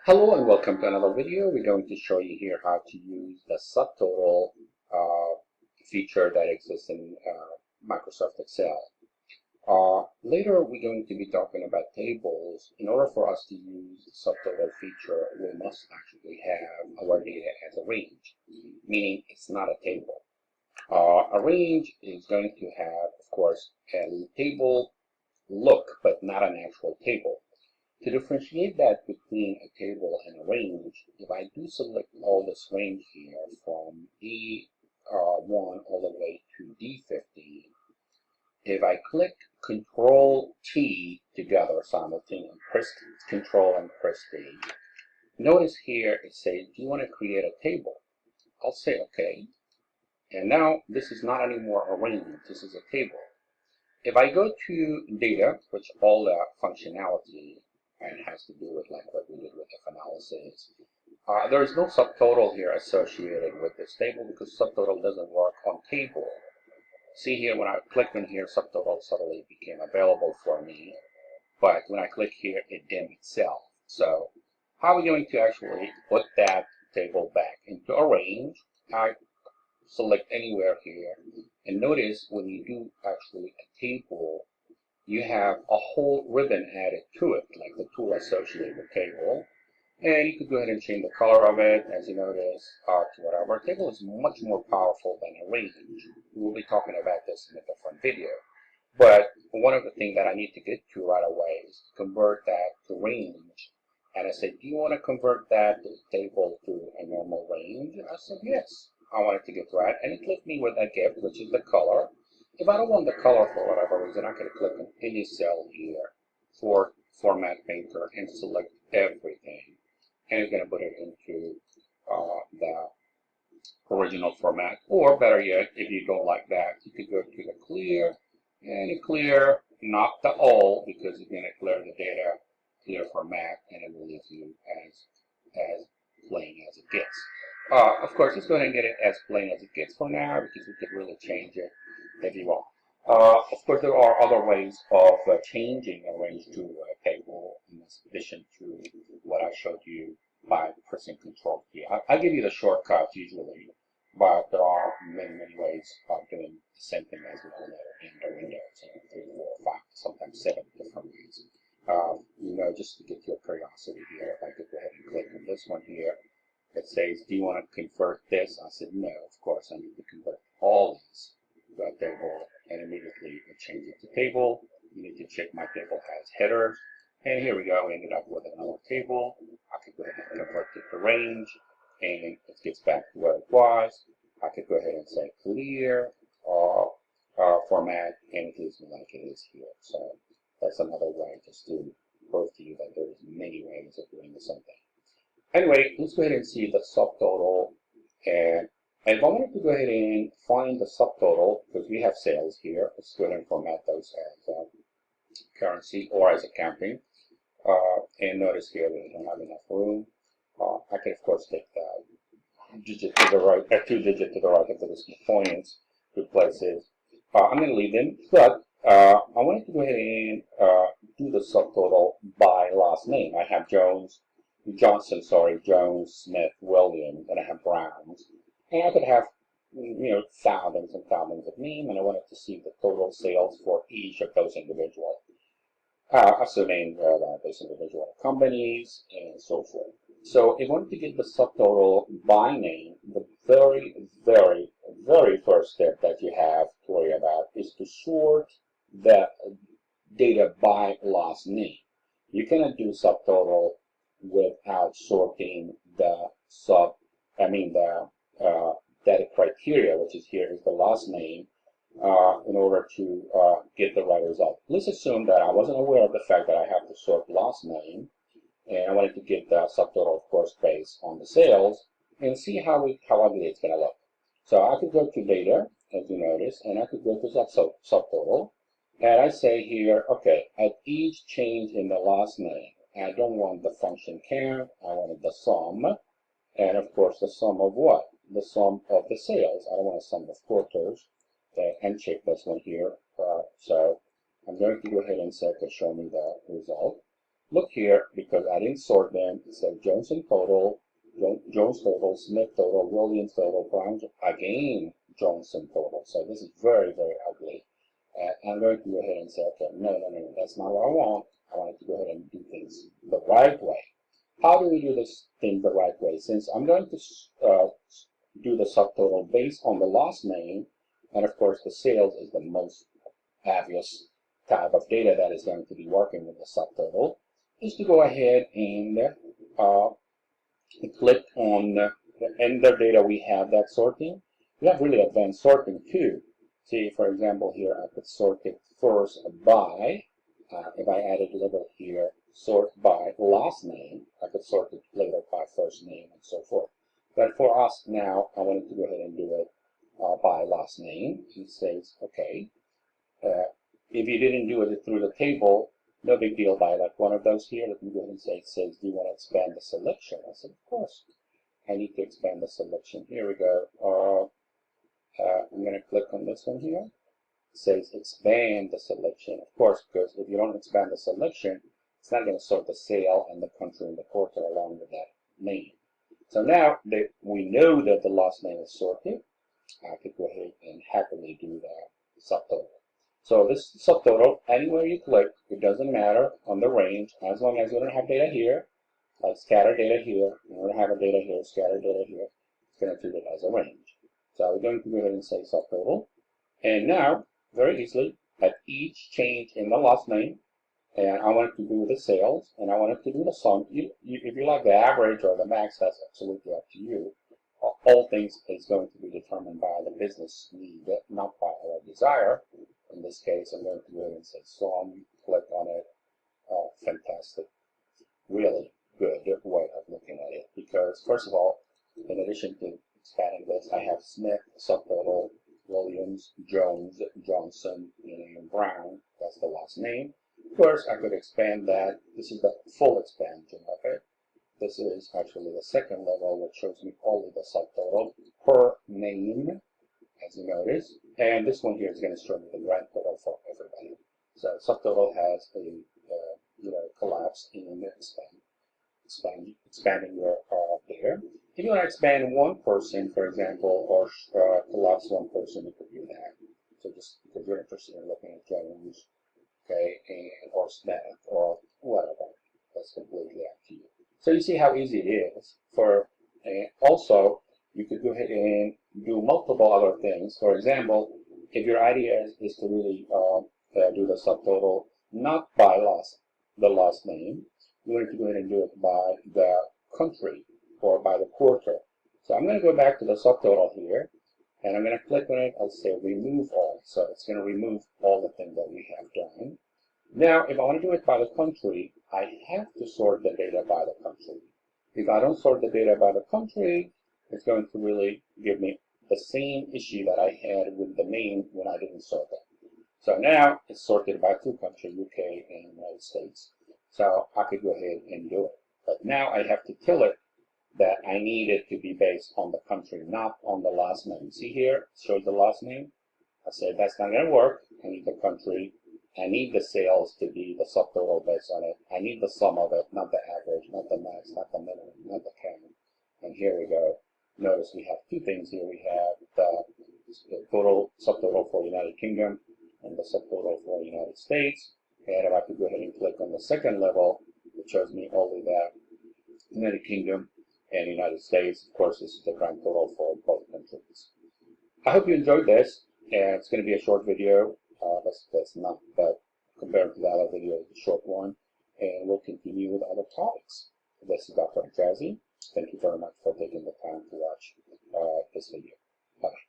Hello and welcome to another video. We're going to show you here how to use the subtotal feature that exists in Microsoft Excel. Later we're going to be talking about tables. In order for us to use the subtotal feature, we must actually have our data as a range, meaning it's not a table. A range is going to have, of course, a table look, but not an actual table. To differentiate that between a table and a range, if I do select all this range here from D1 all the way to D15, if I click Control T together simultaneously, press Control and press D, notice here it says, do you want to create a table? I'll say OK. And now this is not anymore a range, this is a table. If I go to data, which all the functionality and has to do with like what we did with if analysis, there is no subtotal here associated with this table because subtotal doesn't work on table. See here, when I click on here, subtotal suddenly became available for me, but when I click here, it dimmed itself. So how are we going to actually put that table back into a range? I select anywhere here, and notice when you do actually a table, you have a whole ribbon added to it, like the tool associated with table. And you could go ahead and change the color of it, as you notice, to whatever. A table is much more powerful than a range. We will be talking about this in a different video. But one of the things that I need to get to right away is to convert that to range. And I said, do you want to convert that table to a normal range? I said, yes. I wanted to get to that. And it left me with a gift, which is the color. If I don't want the color for whatever reason, I can click on any cell here for Format Painter and select everything. And it's going to put it into the original format. Or better yet, if you don't like that, you could go to the clear and clear, not the all, because it's going to clear the data, clear format, and it will leave you as plain as it gets. Of course, let's go ahead and get it as plain as it gets for now, because we could really change it if you want. Of course, there are other ways of changing a range to a table, in addition to what I showed you by pressing Control key. I'll give you the shortcut usually, but there are many ways of doing the same thing as we know in the Windows, 3, 4, 5, sometimes 7 different ways. Just to get your curiosity here, if I could go ahead and click on this one here, it says, do you want to convert this? I said, no, of course, I need to convert all these to a table, and immediately it changes to table. You need to check my table has headers, and here we go, we ended up with another table. I could go ahead and convert it to range, and it gets back to where it was. I could go ahead and say clear format, and it leaves me like it is here. So that's another way just to prove to you that there's many ways of doing the same thing. Anyway, let's go ahead and see the subtotal. And if I wanted to go ahead and find the subtotal, because we have sales here, let's go ahead and format those as currency or as accounting. And notice here we don't have enough room. I can of course take the digit to the right, 2-digit to the right of the points to places. I'm going to leave them, but I wanted to go ahead and do the subtotal by last name. I have Jones, Smith, Williams, and I have Browns. And I could have, thousands and thousands of names, and I wanted to see the total sales for each of those individual, assuming that those individual companies and so forth. So if I wanted to get the subtotal by name, the very first step that you have to worry about is to sort the data by last name. You cannot do subtotal without sorting the data criteria, which is here is the last name, in order to get the right result. Let's assume that I wasn't aware of the fact that I have to sort last name, and I wanted to get the subtotal, of course, based on the sales, and see how ugly it's going to look. So I could go to data, as you notice, and I could go to subtotal, and I say here, okay, at each change in the last name, I don't want the function count, I wanted the sum, and of course the sum of what? The sum of the sales. I don't want a sum of quarters, and check this one here. So I'm going to go ahead and say, okay, show me the result. look here, because I didn't sort them, it says Johnson total, Jones total, Smith total, Williams total, Brown, again, Johnson total. So this is very, very ugly. I'm going to go ahead and say, okay, no, that's not what I want. I want to go ahead and do things the right way. How do we do this thing the right way? Since I'm going to do the subtotal based on the last name, and of course the sales is the most obvious type of data that is going to be working with the subtotal, is to go ahead and click on the ender data we have that sorting. We have really advanced sorting too. See, for example, here I could sort it first by, if I added a label here, sort by last name. I could sort it later by first name and so forth. But for us now, I wanted to go ahead and do it by last name. It says, okay, if you didn't do it through the table, no big deal. By like one of those here, let me go ahead and say, it says, do you want to expand the selection? I said, of course. I need to expand the selection. Here we go. I'm going to click on this one here. It says expand the selection. Of course, because if you don't expand the selection, it's not going to sort the sale and the country and the quarter along with that name. So now that we know that the last name is sorted, I could go ahead and happily do the subtotal. So this subtotal, anywhere you click, it doesn't matter on the range, as long as you don't have data here, like scatter data here, you don't have a data here, scatter data here, it's going to treat it as a range. So we're going to go ahead and say subtotal. And now, very easily, at each change in the last name, and I wanted to do the sales, and I wanted to do the sum. If you like the average or the max, that's absolutely up to you. All things is going to be determined by the business need, not by our desire. In this case, I'm going to go ahead and say sum, click on it. Oh, fantastic. Really good way of looking at it. Because, first of all, in addition to expanding this, I have Smith, subtotal, Williams, Jones, Johnson, and Brown. That's the last name. Of course, I could expand that. This is the full expansion of it. This is actually the second level, which shows me only the subtotal per name, as you notice. And this one here is going to show me the grand total for everybody. So subtotal has a collapse in expanding your data. If you want to expand one person, for example, or collapse one person, you could do that. So just because you're interested in looking at Jones, okay, or Smith, or whatever, that's completely up to you. So you see how easy it is. Also, you could go ahead and do multiple other things. For example, if your idea is to really do the subtotal not by the last name, you want to go ahead and do it by the country or by the quarter. So I'm going to go back to the subtotal here, and I'm going to click on it. I'll say remove all. So it's going to remove all the things that we have done. Now, if I want to do it by the country, I have to sort the data by the country. If I don't sort the data by the country, it's going to really give me the same issue that I had with the name when I didn't sort it. So now it's sorted by two countries, UK and United States. So I could go ahead and do it. But now I have to tell it that I need it to be based on the country, not on the last name. See here, it shows the last name. I said that's not going to work. I need the country. I need the sales to be the subtotal based on it. I need the sum of it, not the average, not the max, not the minimum, not the count. And here we go. Notice we have two things here. We have the total subtotal for United Kingdom and the subtotal for United States. And if I could go ahead and click on the second level, it shows me only the United Kingdom and United States. Of course, this is the grand total for both countries. I hope you enjoyed this. It's going to be a short video. That's not, but compared to the other video, it's a short one. And we'll continue with other topics. This is Dr. Hijazi. Thank you very much for taking the time to watch this video. Bye-bye.